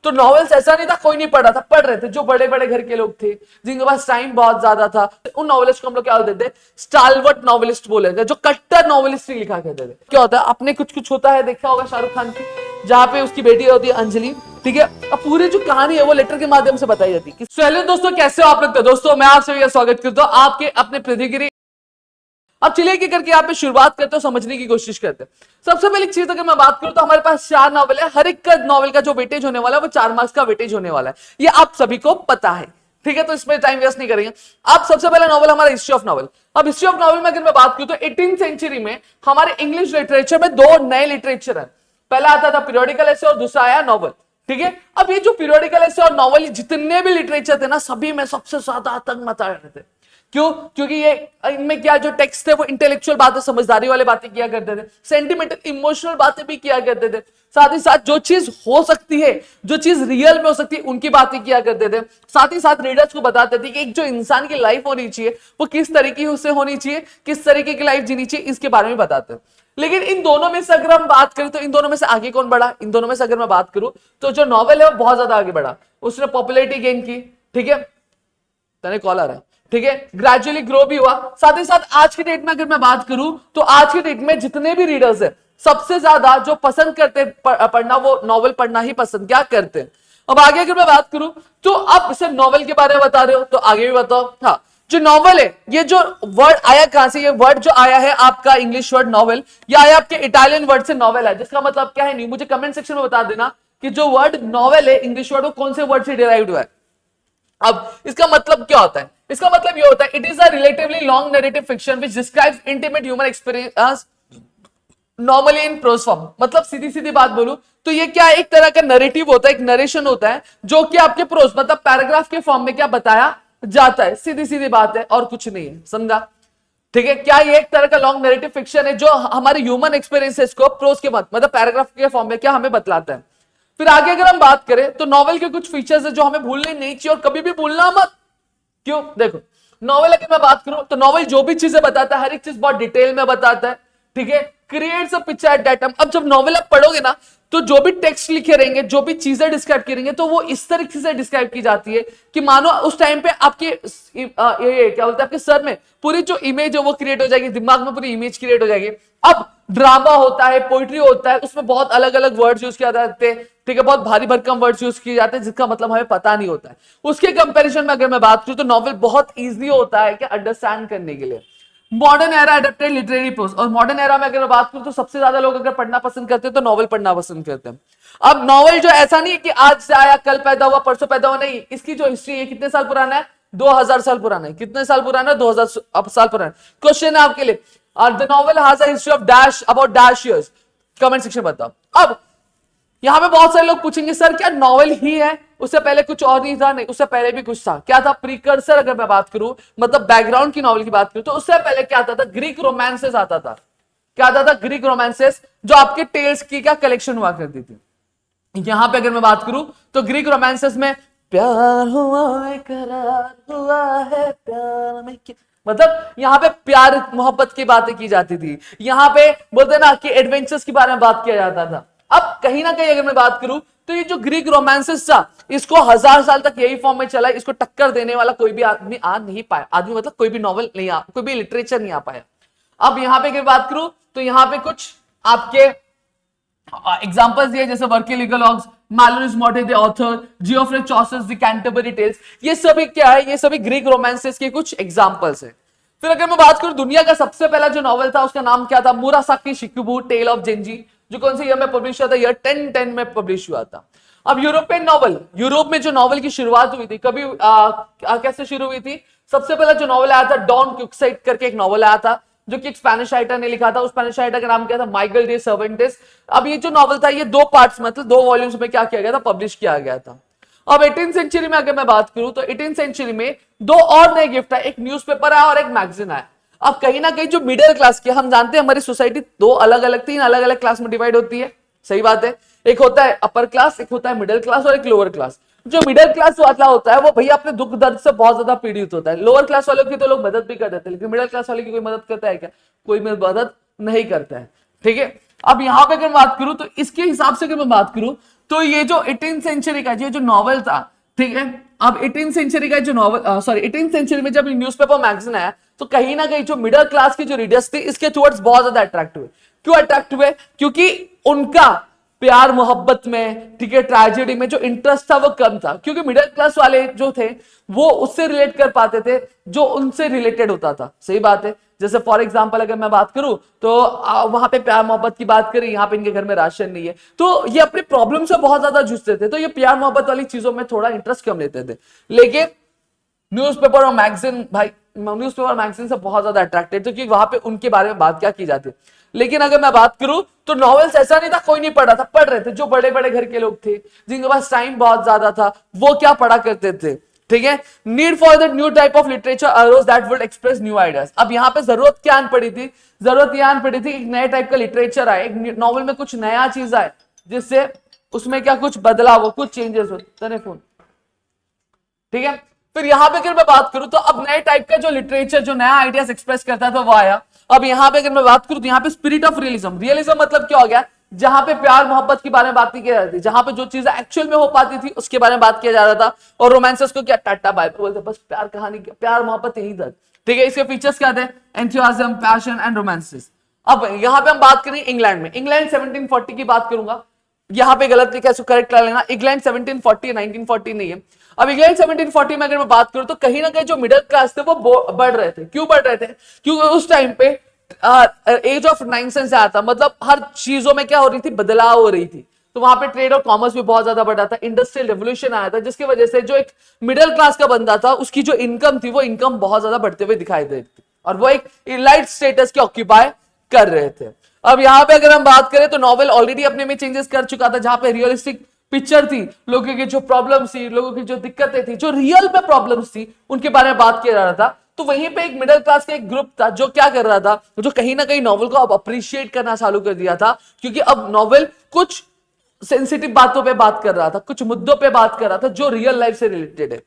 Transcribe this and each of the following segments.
तो नॉवेल्स ऐसा नहीं था कोई नहीं पढ़ा था, पढ़ रहे थे जो बड़े बड़े घर के लोग थे, जिनके पास टाइम बहुत ज्यादा था, उन नॉवेलिस्ट को हम लोग क्या बोलते थे, स्टालवर्ट नॉवेलिस्ट बोले थे, जो कट्टर नॉवेलिस्ट ही लिखा करते थे। क्या होता है, आपने कुछ कुछ होता है देखा होगा शाहरुख खान की, जहां पे उसकी बेटी होती है अंजलि, ठीक है, अब पूरी जो कहानी है वो लेटर के माध्यम से बताई जाती है। चलिए दोस्तों, कैसे हो आप लोग? तो दोस्तों मैं आप सभी का स्वागत करता हूं आपके अपने प्रतिगिरी। अब चलिए क्या करके यहाँ पे शुरुआत करते हो, समझने की कोशिश करते हैं। सबसे पहली चीज अगर मैं बात करूं तो हमारे पास 4 नॉवल है, हर एक का नॉवल का जो वेटेज होने वाला है वो 4 मार्क्स का वेटेज होने वाला है, ये आप सभी को पता है, ठीक है, तो इसमें टाइम वेस्ट नहीं करेंगे। अब सबसे पहला नॉवल हमारा हिस्ट्री ऑफ नॉवल। अब हिस्ट्री ऑफ नॉवल में अगर मैं बात करूं तो 18वीं सेंचुरी में हमारे इंग्लिश लिटरेचर में 2 नए लिटरेचर है। पहला आता था पीरियोडिकल एसे और दूसरा आया नॉवल, ठीक है। अब ये जो पीरियोडिकल एसे और नॉवल जितने भी लिटरेचर थे ना, सभी में सबसे ज्यादा आतंक मचा रहे थे। क्यों? क्योंकि ये इनमें क्या जो टेक्स्ट थे वो इंटेलेक्चुअल बातें, समझदारी वाले बातें किया करते थे, सेंटिमेंटल इमोशनल बातें भी किया करते थे, साथ ही साथ जो चीज हो सकती है, जो चीज रियल में हो सकती है, उनकी बातें किया करते थे। साथ ही साथ रीडर्स को बताते थे कि एक जो इंसान की लाइफ होनी चाहिए वो किस तरीके से होनी चाहिए, किस तरीके की लाइफ जीनी चाहिए, इसके बारे में बताते हैं। लेकिन इन दोनों में से अगर हम बात करें तो इन दोनों में से आगे कौन बढ़ा? इन दोनों में से अगर मैं बात करूं तो जो नॉवेल है वो बहुत ज्यादा आगे बढ़ा, उसने पॉपुलैरिटी गेन की, ठीक है, तने कॉल आ रहा है, ठीक है, ग्रेजुअली ग्रो भी हुआ। साथ ही साथ आज की डेट में अगर मैं बात करूं तो आज की डेट में जितने भी रीडर्स है सबसे ज्यादा जो पसंद करते पढ़ना, वो नॉवेल पढ़ना ही पसंद क्या करते हैं। अब आगे अगर मैं बात करूं तो अब सिर्फ नॉवेल के बारे में बता रहे हो तो आगे भी बताओ। हाँ, जो नॉवेल है, ये जो वर्ड आया कहां से? ये वर्ड जो आया है आपका इंग्लिश वर्ड नॉवेल, ये आया आपके इटालियन वर्ड से नॉवेल है, जिसका मतलब क्या है नहीं, मुझे कमेंट सेक्शन में बता देना कि जो वर्ड नॉवेल है इंग्लिश वर्ड वो कौन से वर्ड से डिराइव्ड हुआ है। अब इसका मतलब क्या होता है? इसका मतलब ये होता है, it is a relatively long narrative fiction which describes intimate human experience normally in prose form. मतलब सीधी सीधी बात बोलूं तो ये क्या, एक तरह का नैरेटिव होता है, एक नरेशन होता है जो कि आपके प्रोज मतलब पैराग्राफ के फॉर्म में क्या बताया जाता है, सीधी सीधी बात है और कुछ नहीं है, समझा? ठीक है, क्या ये एक तरह का लॉन्ग नैरेटिव फिक्शन है जो हमारे ह्यूमन एक्सपीरियंसेस को प्रोज के मतलब पैराग्राफ के फॉर्म में क्या हमें बतलाता है। फिर आगे अगर हम बात करें तो नॉवेल के कुछ फीचर्स है जो हमें भूलने नहीं चाहिए और कभी भी भूलना मत। क्यों? देखो, नॉवेल अगर मैं बात करूं तो नॉवेल जो भी चीजें बताता है हर एक चीज बहुत डिटेल में बताता है, ठीक है, creates a picture at that time. अब जब नॉवेल आप पढ़ोगे ना तो जो भी टेक्स्ट लिखे रहेंगे, जो भी चीजें डिस्क्राइब करेंगे तो वो इस तरीके से डिस्क्राइब की जाती है कि मानो उस टाइम पे आपके ये क्या बोलते हैं, आपके सर में पूरी जो इमेज है वो क्रिएट हो जाएगी, दिमाग में पूरी इमेज क्रिएट हो जाएगी। अब ड्रामा होता है, पोइट्री होता है, उसमें बहुत अलग अलग वर्ड्स यूज किए जाते हैं, ठीक है, बहुत भारी भरकम वर्ड्स यूज किए जाते हैं जिसका मतलब हमें पता नहीं होता है। उसके कंपैरिजन में अगर मैं बात करूं तो नॉवेल बहुत इजी होता है कि अंडरस्टैंड करने के लिए। Modern era adapted literary prose, और मॉडर्न एरा में अगर मैं बात करूं तो सबसे ज्यादा लोग अगर पढ़ना पसंद करते हैं तो नॉवेल पढ़ना पसंद करते हैं। अब नॉवेल जो ऐसा नहीं है कि आज से आया, कल पैदा हुआ, परसों पैदा हुआ, नहीं, इसकी जो हिस्ट्री है कितने साल पुराना है? 2000 साल पुराना है। कितने साल पुराना है? 2000 साल पुराना। क्वेश्चन है आपके लिए, the novel has a history of dash about dash years, comment section में बताओ। अब यहां पे बहुत सारे लोग पूछेंगे सर क्या नॉवेल ही है, उससे पहले कुछ और नहीं था? नहीं, उससे पहले भी कुछ था। क्या था? प्रीकर्सर अगर मैं बात करूं, मतलब बैकग्राउंड की नॉवेल की बात करूं तो उससे पहले क्या आता था? ग्रीक रोमांसेस आता था। क्या आता था? ग्रीक रोमांसेस, जो आपके टेल्स की क्या कलेक्शन हुआ करती थी। यहां पे अगर मैं बात करूं तो ग्रीक रोमांसेस में प्यार हुआ है, करार हुआ है, प्यार में मतलब यहां पे प्यार मोहब्बत की बातें की जाती थी। यहां पे बोलते ना कि एडवेंचर्स के बारे में बात किया जाता था। अब कहीं ना कहीं अगर मैं बात करूं तो ये जो ग्रीक रोमांसेस था इसको 1000 साल तक यही फॉर्म में चला, इसको टक्कर देने वाला कोई भी आदमी आ नहीं पाया। आदमी मतलब कोई भी नॉवल नहीं आ, कोई भी लिटरेचर नहीं आ पाया। अब यहां पे अगर बात करूं तो यहां पे कुछ आपके एग्जांपल्स दिए, जैसे वर्किलिगोलॉग्स, Malory's Morte d'Arthur, Geoffrey Chaucer's the Canterbury Tales, ये सभी क्या है? ये सभी ग्रीक रोमांसेस के कुछ एग्जांपल्स है। फिर अगर मैं बात करूं दुनिया का सबसे पहला जो नॉवेल था उसका नाम क्या था? मुरासाकी शिकिबु टेल ऑफ जेंजी, जो कौन से ईयर में पब्लिश हुआ था? ईयर 1010 में पब्लिश हुआ था। अब यूरोपियन नॉवल, यूरोप में जो नॉवल की शुरुआत हुई थी कभी कैसे शुरू हुई थी? सबसे पहला जो नॉवल आया था डॉन क्विक्साइट करके एक नॉवल आया था जो कि एक स्पेनिश राइटर ने लिखा था। उस स्पेनिश राइटर का नाम क्या था? Michael day Cervantes. अब ये जो नॉवल था ये 2 पार्ट्स मतलब 2 वॉल्यूम्स में क्या किया गया था? पब्लिश किया गया था। अब 18th सेंचुरी में अगर मैं बात करूं तो 18th सेंचुरी में 2 और नए गिफ्ट है, एक न्यूज़पेपर आया और एक मैगजीन आया। अब कहीं ना कहीं जो मिडिल क्लास की, हम जानते हैं हमारी सोसाइटी 2 अलग अलग 3 अलग अलग क्लास में डिवाइड होती है, सही बात है। एक होता है अपर क्लास, एक होता है मिडिल क्लास और एक लोअर क्लास। जो मिडिल क्लास वाला होता है वो भैया अपने दुख दर्द से बहुत ज्यादा पीड़ित होता है। लोअर क्लास वालों की तो लोग मदद भी कर देते हैं, लेकिन मिडिल क्लास वाले की कोई मदद करता है क्या? कोई मदद नहीं करता है, ठीक है। अब यहां पे अगर बात करूं तो इसके हिसाब से अगर मैं बात करूं तो ये जो 18th सेंचुरी का जो नॉवल था, ठीक है, अब 18th सेंचुरी का जो नॉवल, सॉरी 18th सेंचुरी में जब न्यूज़पेपर मैगजीन आया तो कहीं ना कहीं जो मिडिल क्लास की जो रीडर्स थी इसके टुवर्ड्स बहुत ज्यादा अट्रैक्ट हुए। क्यों अट्रैक्ट हुए? क्योंकि उनका प्यार मोहब्बत में, ठीक है, ट्रेजेडी में जो इंटरेस्ट था वो कम था, क्योंकि मिडिल क्लास वाले जो थे वो उससे रिलेट कर पाते थे जो उनसे रिलेटेड होता था। सही बात है। जैसे फॉर एग्जांपल अगर मैं बात करूं तो वहां पे प्यार मोहब्बत की बात करें, यहाँ पे इनके घर में राशन नहीं है, तो ये अपने प्रॉब्लम से बहुत ज्यादा जूझते थे, तो ये प्यार मोहब्बत वाली चीजों में थोड़ा इंटरेस्ट कम लेते थे। लेकिन न्यूज़पेपर और मैगजीन, भाई न्यूज़पेपर और मैगजीन से बहुत ज्यादा अट्रैक्टेड थे, क्योंकि वहां पे उनके बारे में बात क्या की जाती है। लेकिन अगर मैं बात करूं तो नॉवेल्स ऐसा नहीं था कोई नहीं पढ़ा था, पढ़ रहे थे जो बड़े बड़े घर के लोग थे जिनके पास टाइम बहुत ज्यादा था, वो क्या पढ़ा करते थे, ठीक है। Need for the new type of literature arose that would express new ideas. अब यहाँ पे जरूरत क्या आन पड़ी थी? जरूरत ये आन पड़ी थी एक नए टाइप का लिटरेचर आए, एक नॉवल में कुछ नया चीज आए जिससे उसमें क्या कुछ बदलाव हो, कुछ चेंजेस हो। तने फोन, ठीक है। फिर यहां पे अगर मैं बात करूं तो अब नए टाइप का जो लिटरेचर जो नया आइडियाज एक्सप्रेस करता था वो आया। अब यहां पे अगर मैं बात करूं तो यहाँ पे स्पिरिट ऑफ रियलिज्म, रियलिज्म मतलब क्या हो गया? जहां पे प्यार मोहब्बत के बारे में बात नहीं की जाती, जहां पे जो चीजें एक्चुअल में हो पाती थी उसके बारे में बात किया जा रहा था। और रोमांसेस को क्या टाटा बाय बोलते, बस प्यार कहानी, प्यार मोहब्बत यही था, ठीक है। इसके फीचर्स क्या थे? Enthusiasm, passion and romances. अब यहां पे हम बात करें इंग्लैंड में, इंग्लैंड 1740 की बात करूंगा, यहां पे गलत लिखा है इसको करेक्ट कर लेना। इंग्लैंड 1740 1940 नहीं है। अब इंग्लैंड 1740 में अगर मैं बात करूं तो कहीं ना कहीं जो मिडिल क्लास थे वो बढ़ रहे थे। क्यों बढ़ रहे थे? क्योंकि उस टाइम पे एज ऑफ नाइनसेंस आया था, मतलब हर चीजों में क्या हो रही थी? बदलाव हो रही थी। तो वहां पे ट्रेड और कॉमर्स भी बहुत ज्यादा बढ़ा था, इंडस्ट्रियल रेवोल्यूशन आया था, जिसकी वजह से जो एक मिडिल क्लास का बंदा था उसकी जो इनकम थी वो इनकम बहुत ज्यादा बढ़ते हुए दिखाई दे रही थी, और वो एक इलाइट स्टेटस के ऑक्यूपाई कर रहे थे। अब यहां पे अगर हम बात करें तो नॉवेल ऑलरेडी अपने में चेंजेस कर चुका था, जहां पे रियलिस्टिक पिक्चर थी, लोगों की जो प्रॉब्लम्स थी, लोगों की जो दिक्कतें थी, जो रियल में प्रॉब्लम्स थी उनके बारे में बात किया जा रहा था। तो वहीं पे एक मिडिल क्लास का एक ग्रुप था जो क्या कर रहा था, जो कहीं ना कहीं नॉवेल को अब अप्रिशिएट करना चालू कर दिया था, क्योंकि अब नॉवेल कुछ सेंसिटिव बातों पे बात कर रहा था, कुछ मुद्दों पे बात कर रहा था जो रियल लाइफ से रिलेटेड है।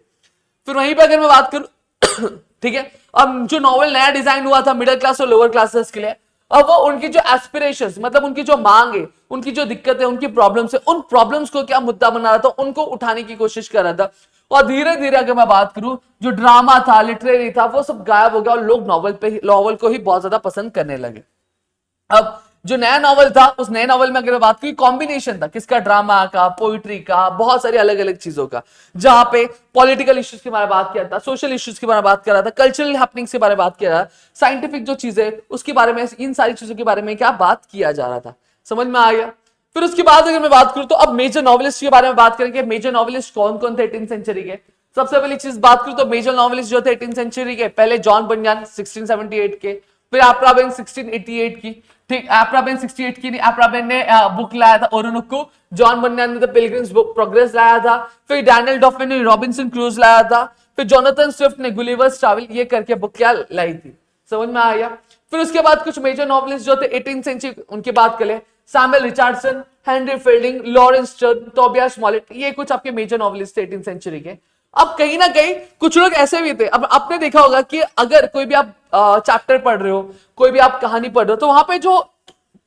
फिर वहीं पे अगर मैं बात करूं ठीक है, अब जो नॉवेल नया डिजाइन हुआ था मिडिल क्लास और लोअर क्लासेस के लिए, अब वो उनकी जो एस्पिरेशंस, मतलब उनकी जो मांग है, उनकी जो दिक्कतें, उनकी प्रॉब्लम्स है, उन प्रॉब्लम्स को क्या मुद्दा बना रहा था, उनको उठाने की कोशिश कर रहा था। और धीरे धीरे अगर मैं बात करूं जो ड्रामा था, लिटरेरी था, वो सब गायब हो गया और लोग नॉवल को ही बहुत ज्यादा पसंद करने लगे। अब जो नया नॉवल था उस नए नॉवल में अगर बात की, कॉम्बिनेशन था किसका? ड्रामा का, पोइट्री का, बहुत सारी अलग अलग चीजों का, जहां पे पॉलिटिकल इश्यूज के बारे में बात किया था, सोशल इश्यूज के बारे में बात कर रहा था, कल्चरल हैपनिंग्स के बारे में बात किया रहा था, साइंटिफिक जो चीजें उसके बारे में, इन सारी चीजों के बारे में क्या बात किया जा रहा था। समझ में आ गया? फिर उसके बाद अगर मैं बात करूं तो अब मेजर नॉवलिस्ट के बारे में बात करेंगे। मेजर नॉवलिस्ट कौन कौन थे 18th सेंचुरी के? सबसे पहली चीज बात करूं तो मेजर नॉवलिस्ट जो थे 18th सेंचुरी के, पहले जॉन बन्यान 1678 के, फिर एप्राबेन 1688 की, ठीक। एप्राबेन 68 की नहीं, एप्राबेन ने बुक लाया था ओरोनुकू, जॉन बन्यान ने द पिलग्रिम्स बुक प्रोग्रेस लाया था, फिर डैनियल डॉफिन ने रॉबिन्सन क्रूज लाया था, फिर जोनाथन स्विफ्ट ने गुलिवर्स ट्रैवल ये करके बुक क्या लाई थी। समझ में आ गया? फिर उसके बाद कुछ मेजर नॉवलिस्ट जो थे 18th सेंचुरी उनकी बात करें, Samuel Richardson, Henry fielding, Lawrence stern, Tobias Smollett, ये कुछ आपके मेजर नॉवलिस्ट थे 18th सेंचुरी के। अब कहीं ना कहीं कुछ लोग ऐसे भी थे, अब आपने देखा होगा कि अगर कोई भी आप चैप्टर पढ़ रहे हो, कोई भी आप कहानी पढ़ रहे हो, तो वहां पे जो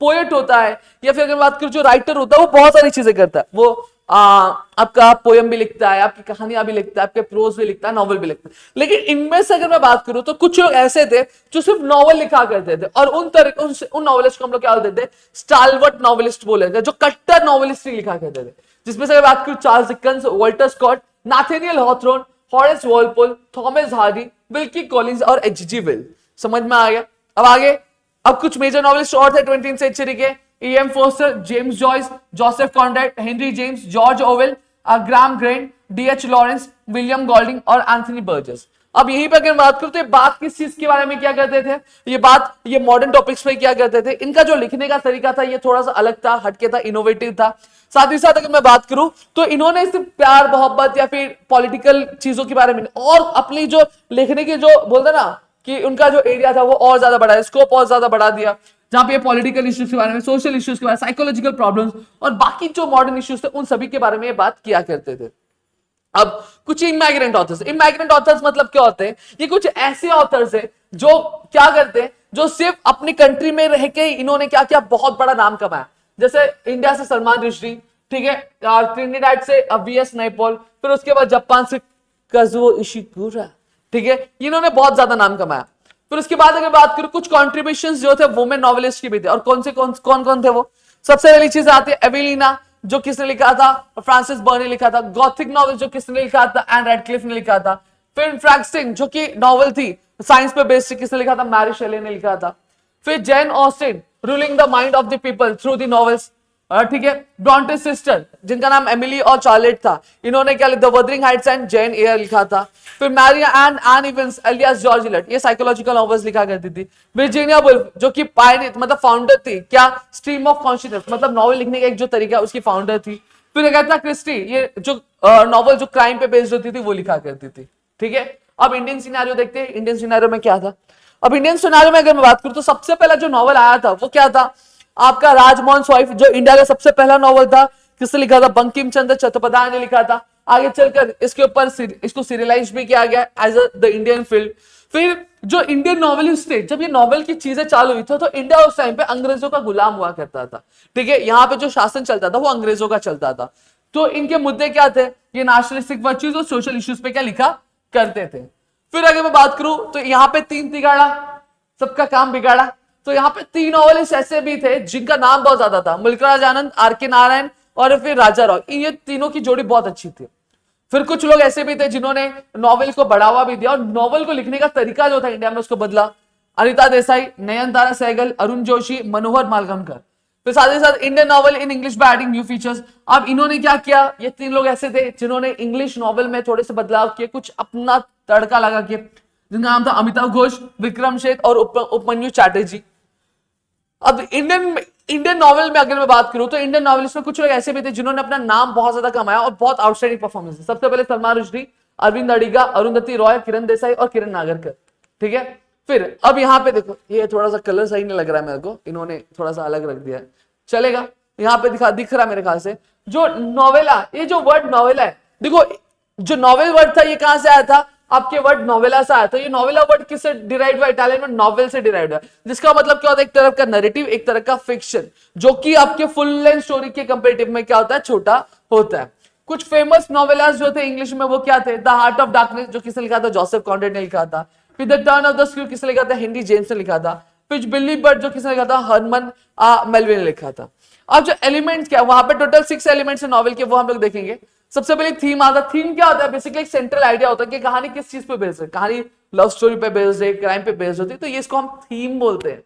पोएट होता है या फिर अगर बात करूं जो राइटर होता है वो बहुत सारी चीजें करता है। वो आपका पोयम भी लिखता है, आपकी कहानियां भी लिखता है, आपके प्रोज भी लिखता है, नॉवल भी लिखता है। लेकिन इनमें से अगर मैं बात करूं तो कुछ लोग ऐसे थे जो सिर्फ नॉवल लिखा करते थे, और उन नॉवलिस्ट को हम लोग क्या बोलते थे? स्टालवर्ट नॉवलिस्ट बोले थे, जो कट्टर नॉवलिस्ट लिखा करते थे। जिसमें से अगर बात करूं Charles Dickens, Walter Scott, Nathaniel Hawthorne, Horace Walpole, Thomas Hardy, Wilkie Collins और एच.जी. वेल्स। समझ में आ गया? अब आगे अब कुछ मेजर नॉवलिस्ट और थे 20th सेंचुरी के, E.M. Forster, James Joyce, Joseph Conrad, Henry James, George Orwell, Graham Greene, D.H. Lawrence, William Golding और एंथनी बर्जेस। अब यहीं पर अगर बात करूं तो ये बात किस चीज के बारे में क्या करते थे? ये मॉडर्न टॉपिक्स में क्या करते थे? इनका जो लिखने का तरीका था ये थोड़ा सा अलग था, हटके था, इनोवेटिव था। साथ ही साथ अगर मैं बात करूं तो इन्होंने सिर्फ प्यार मोहब्बत या फिर पॉलिटिकल चीजों के बारे में और अपनी जो लिखने की जो बोलते ना कि उनका जो एरिया था वो और ज्यादा बढ़ा, स्कोप और ज्यादा बढ़ा दिया, जहां पे पॉलिटिकल इश्यूज के बारे में, सोशल इश्यूज के बारे में, साइकोलॉजिकल प्रॉब्लम्स और बाकी जो मॉडर्न इश्यूज थे उन सभी के बारे में ये बात किया करते थे। अब कुछ इमिग्रेंट ऑथर्स मतलब क्या होते हैं? ये कुछ ऐसे ऑथर्स है जो क्या करते हैं, जो सिर्फ अपनी कंट्री में रह के इन्होंने क्या किया, बहुत बड़ा नाम कमाया। जैसे इंडिया से सलमान रुश्दी, ठीक ठीक है, ट्रिनिडाड से वीएस नाइपॉल, फिर उसके बाद जापान से काजुओ इशिकुरा, ठीक है, इन्होंने बहुत ज्यादा नाम कमाया। फिर उसके बाद अगर बात करूं कुछ कॉन्ट्रीब्यूशंस जो थे वुमेन नॉवेलिस्ट के भी थे, और कौन कौन थे वो, सबसे पहली चीज आती है एवेलिना, जो किसने लिखा था, फ्रांसिस बर्न ने लिखा था। गॉथिक नॉवेल जो किसने लिखा था, एन रैडक्लिफ ने लिखा था। फिर फ्रैंकस्टीन जो कि नॉवेल थी साइंस पे बेस्ड, किसने लिखा था, मैरी शेले ने लिखा था। फिर Jain Austin, ruling the mind of the people through the novels, ठीक है। ब्रॉन्टे सिस्टर जिनका नाम एमिली और चार्लेट था, इन्होंने क्या लिखा, the Wuthering Heights and Jane Eyre लिखा था। फिर Mary Ann Evans alias George Eliot, ये साइकोलॉजिकल नॉवेल्स लिखा करती थी। वर्जीनिया वुल्फ जो कि पायनियर मतलब फाउंडर थी क्या, स्ट्रीम ऑफ कॉन्शियसनेस मतलब नॉवेल लिखने का एक जो तरीका उसकी फाउंडर थी। फिर अगाथा क्रिस्टी, ये जो नॉवेल जो क्राइम पे बेस्ड होती थी वो लिखा करती थी, ठीक है। अब इंडियन सिनेरियो देखते हैं, इंडियन सिनेरियो में क्या था। अब इंडियन सिनेरियो में अगर मैं बात करूं तो सबसे पहला जो नॉवेल आया था वो क्या था, आपका राजमोहन स्वाइफ, जो इंडिया का सबसे पहला नॉवल था। किसने लिखा था, बंकिम चंद्र चट्टोपाध्याय ने लिखा था। आगे चलकर इसके ऊपर इसको सीरियलाइज भी किया गया एज द इंडियन फिल्म। फिर जो इंडियन नॉवेलिस्ट थे, जब ये नॉवेल की चीजें चालू हुई थी तो इंडिया उस टाइम पे अंग्रेजों का गुलाम हुआ करता था, ठीक है। यहाँ पे जो शासन चलता था वो अंग्रेजों का चलता था। तो इनके मुद्दे क्या थे, ये नेशनलिस्टिक वर्च्यूज और सोशल इश्यूज पे क्या लिखा करते थे। फिर अगर मैं बात करूं तो यहाँ पे तीन तिगाड़ा, सबका काम बिगाड़ा। तो यहाँ पे तीन नॉवेलिस्ट ऐसे भी थे जिनका नाम बहुत ज्यादा था, मुल्कराज आनंद, आर के नारायण और फिर राजा राव, ये तीनों की जोड़ी बहुत अच्छी थी। फिर कुछ लोग ऐसे भी थे जिन्होंने नॉवेल को बढ़ावा भी दिया और नॉवेल को लिखने का तरीका जो था इंडिया में उसको बदला। अनिता देसाई, नयनतारा सहगल, अरुण जोशी, मनोहर मालगमकर। फिर साथ ही साथ Indian novel in English by adding new features. अब इन्होंने क्या किया, ये तीन लोग ऐसे थे जिन्होंने इंग्लिश नॉवेल में थोड़े से बदलाव किए, कुछ अपना तड़का लगा के, जिनका नाम था अमिताभ घोष, विक्रम शेठ और उपमन्यु चैटर्जी। अब इंडियन नॉवेल में अगर मैं बात करूं तो इंडियन नॉवेलिस्ट में कुछ लोग ऐसे भी थे जिन्होंने अपना नाम बहुत ज्यादा कमाया और बहुत आउटस्टैंडिंग परफॉर्मेंस। सबसे पहले सलमान रुश्दी, अरविंद अडिगा, अरुंधति रॉय, किरण देसाई और किरण नागरकर, ठीक है। फिर अब यहाँ पे देखो, ये थोड़ा सा कलर सही नहीं लग रहा है मेरे को, इन्होंने थोड़ा सा अलग रख दिया है, चलेगा। यहाँ पे दिख रहा है मेरे ख्याल से, जो नॉवेला, ये जो वर्ड नॉवेला है, देखो जो नॉवेल वर्ड था ये कहां से आया था, आपके वर्ड नोवेला से आया था। ये नोवेला वर्ड किससे डिराइव हुआ, इटालियन में नॉवेल से डिराइव हुआ, जिसका मतलब क्या होता है, एक तरह का नैरेटिव, एक तरह का फिक्शन, जो कि आपके फुल लेंथ स्टोरी के कंपैरेटिव में क्या होता है, छोटा होता है। कुछ फेमस नोवेलास जो थे इंग्लिश में वो क्या थे, द हार्ट ऑफ डार्कनेस जो किसने लिखा था, जोसेफ कॉन्रेड ने लिखा था। फिर the turn off the screw किसने लिखा था, हेनरी जेम्स ने लिखा था। फिर बिल्ली बर्ड जो किसने लिखा था, हरमन मेलविन ने लिखा था। अब जो एलिमेंट्स क्या, वहां पे टोटल 6 एलिमेंट्स है नॉवेल के, वो हम लोग देखेंगे। सबसे पहले थीम आता है। थीम क्या होता है, बेसिकली एक सेंट्रल आइडिया होता है कि कहानी किस चीज पे बेस्ड है, कहानी लव स्टोरी पे बेस्ड है, क्राइम पे बेस्ड होती है, तो ये इसको हम थीम बोलते हैं।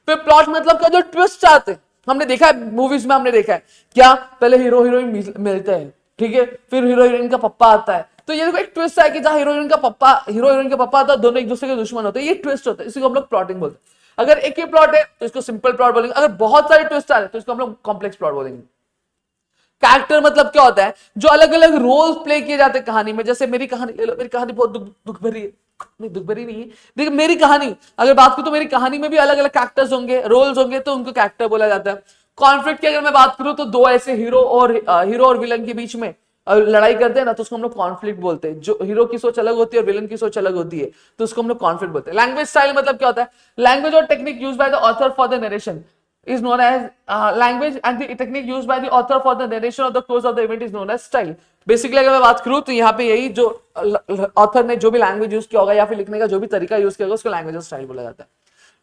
फिर प्लॉट मतलब क्या, जो ट्विस्ट आते हैं, हमने देखा है मूवीज में, हमने देखा है क्या, पहले हीरो हीरोइन मिलते हैं, ठीक है, फिर हीरो हीरोइन का पप्पा आता है, तो ये देखो एक ट्विस्ट है कि जहां हीरो हीरोइन का पप्पा आता है, दोनों एक दूसरे के दुश्मन होते हैं, ये ट्विस्ट होता है, इसी को हम लोग प्लॉटिंग बोलते हैं। अगर एक ही प्लॉट है तो इसको सिंपल प्लॉट बोलेंगे, अगर बहुत सारे ट्विस्ट आ रहे हैं तो इसको हम लोग कॉम्प्लेक्स प्लॉट बोलेंगे। कैरेक्टर मतलब क्या होता है, जो अलग अलग रोल प्ले किए जाते हैं कहानी में। जैसे मेरी कहानी ले लो, मेरी कहानी बहुत दुख भरी है, नहीं दुख भरी नहीं है, देखिए मेरी कहानी अगर बात करूं तो मेरी कहानी में भी अलग अलग कैरेक्टर्स होंगे, रोल्स होंगे, तो उनको कैरेक्टर बोला जाता है। कॉन्फ्लिक्ट की अगर मैं बात करूं तो दो ऐसे हीरो और विलन के बीच में लड़ाई करते हैं ना, तो उसको हम लोग कॉन्फ्लिक्ट बोलते हैं। जो हीरो की सोच अलग होती है और विलन की सोच अलग होती है, तो उसको हम लोग कॉन्फ्लिक्ट बोलते हैं। लैंग्वेज स्टाइल मतलब क्या होता है, लैंग्वेज और technique used by the author for the narration is known as language and the technique used by the author for the narration of the course of the event is known as style. Basically अगर मैं बात करूं तो यहाँ पे यही जो author ने जो भी लैंग्वेज यूज किया होगा या फिर लिखने का जो भी तरीका यूज किया होगा उसको लैंग्वेज और स्टाइल बोला जाता है,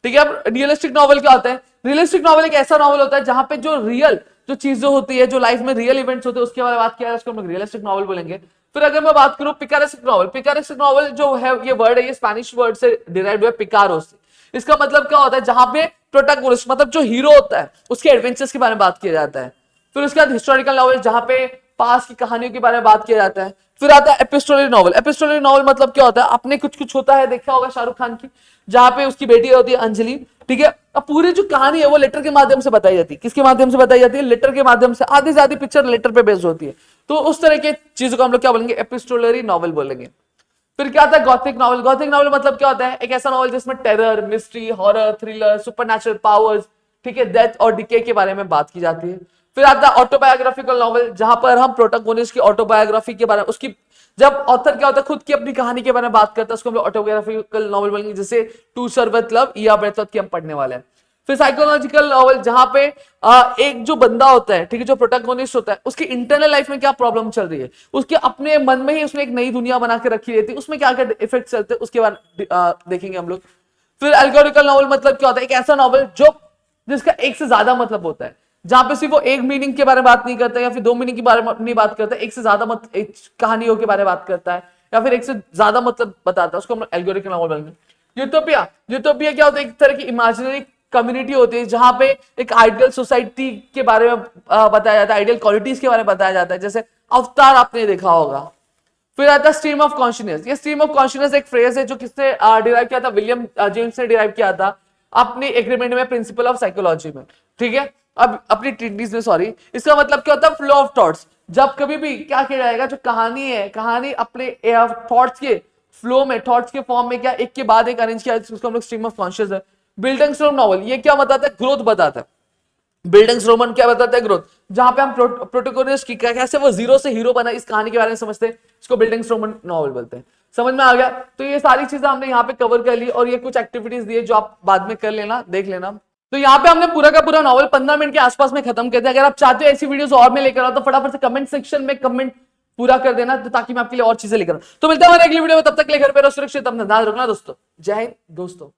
ठीक है। अब रियलिस्टिक नॉवल क्या होता है, रियलिस्टिक नॉवल एक ऐसा नॉवल होता है जहां पे जो रियल जो चीजें होती है, जो लाइफ में रियल इवेंट्स होते हैं, उसके बारे में बात किया है, उसको हम लोग रियलिस्टिक नॉवल बोलेंगे। फिर अगर मैं बात करूं पिकारेस्टिक नॉवल, पिकारेस्टिक नॉवल जो है ये वर्ड है, ये स्पेनिश वर्ड से डिराइव्ड हुआ है, पिकारो से। इसका मतलब क्या होता है, जहां पे प्रोटैगोनिस्ट मतलब जो हीरो होता है उसके एडवेंचर्स के बारे में बात किया जाता है। फिर उसके बाद हिस्टोरिकल नॉवल, जहां पे पास की कहानियों के बारे में बात किया जाता है। फिर आता है एपिस्टोलरी नॉवल। एपिस्टोलरी नॉवल मतलब क्या होता है, आपने कुछ होता है देखा होगा शाहरुख खान की, जहां पे उसकी बेटी होती है अंजलि, ठीक है। अब पूरी जो कहानी है वो लेटर के माध्यम से बताई जाती है। किसके माध्यम से बताई जाती है, लेटर के माध्यम से। आधी से आधी पिक्चर लेटर पे बेस्ड होती है, तो उस तरह की चीजों को हम लोग क्या बोलेंगे, एपिस्टोलरी नॉवल बोलेंगे। फिर क्या आता है गॉथिक नॉवल। गॉथिक नॉवल मतलब क्या होता है, एक ऐसा नॉवल जिसमें terror, mystery, horror, thriller, supernatural powers, ठीक है, डेथ और डिके के बारे में बात की जाती है। फिर आता है ऑटोबायोग्राफिकल नॉवल, जहां पर हम प्रोटोगोनिस्ट की ऑटोबायोग्राफी के बारे में, उसकी जब ऑथर क्या होता है खुद की अपनी कहानी के बारे में बात करता है, उसको हम ऑटोबायोग्राफिकल नॉवल बोलेंगे। जैसे टू सर्व विथ लव, या ब्रेथ की हम पढ़ने वाले हैं। फिर साइकोलॉजिकल नॉवल जहां पे एक जो बंदा होता है, ठीक है, जो प्रोटैगनिस्ट होता है, उसकी इंटरनल लाइफ में क्या प्रॉब्लम चल रही है, उसके अपने मन में ही उसने एक नई दुनिया बना के रखी रहती है, उसमें क्या क्या इफेक्ट चलते हैं उसके बाद देखेंगे हम लोग। फिर एल्गोरिकल नॉवल मतलब क्या होता है, एक ऐसा नॉवल जो जिसका एक से ज्यादा मतलब होता है, जहां पे सिर्फ वो एक मीनिंग के बारे में बात नहीं करता या फिर दो मीनिंग के बारे में नहीं बात करता, एक से ज्यादा एक कहानियों के बारे में बात करता है या फिर एक से ज्यादा मतलब बताता है, उसको हम एल्गोरिकल नॉवल बोलेंगे। यूटोपिया, यूटोपिया क्या होता है, एक तरह की इमेजिनरी कम्युनिटी होती है जहां पे एक आइडियल सोसाइटी के बारे में बताया जाता है, आइडियल क्वालिटीज के बारे में बताया जाता है, जैसे अवतार आपने देखा होगा। फिर आता है स्ट्रीम ऑफ कॉन्शियसनेस। ये स्ट्रीम ऑफ कॉन्शियसनेस एक फ्रेज है जो किसने डिराइव किया था, विलियम जेम्स ने डिराइव किया था अपनी एग्रीमेंट में प्रिंसिपल ऑफ साइकोलॉजी में, ठीक है, अब अपनी ट्रीटीज में, सॉरी। इसका मतलब क्या होता है, फ्लो ऑफ थॉट्स। जब कभी भी क्या किया जाएगा, जो कहानी है, कहानी अपने थॉट्स के फ्लो में, थॉट्स के फॉर्म में क्या एक के बाद एक अरेंज किया, उसको हम लोग स्ट्रीम ऑफ कॉन्शियस है। बिल्डिंग्स्टोन नॉवल ये क्या बताता है, ग्रोथ बताता है। बिल्डिंग्स रोमन क्या बताता है, ग्रोथ, जहां पे हम प्रोटोगोनिस्ट की कैसे वो जीरो से हीरो बना इस कहानी के बारे में समझते हैं, इसको बिल्डिंग्स रोमन नॉवल बोलते हैं। समझ में आ गया? तो ये सारी चीजें हमने यहाँ पे कवर कर ली और ये कुछ एक्टिविटीज दिए जो आप बाद में कर लेना, देख लेना। तो यहाँ पे हमने पूरा का पूरा नॉवल 15 मिनट के आसपास में खत्म कर दिया। अगर आप चाहते हो ऐसी वीडियोस और में लेकर आओ तो फटाफट से कमेंट सेक्शन में कमेंट पूरा कर देना, तो ताकि मैं आपके लिए और चीजें लेकर आऊं। तो मिलता है हमारे अगली वीडियो में, तब तक के लिए घर पे रहो सुरक्षित, अपना ध्यान रखना दोस्तों। जय हिंद दोस्तों।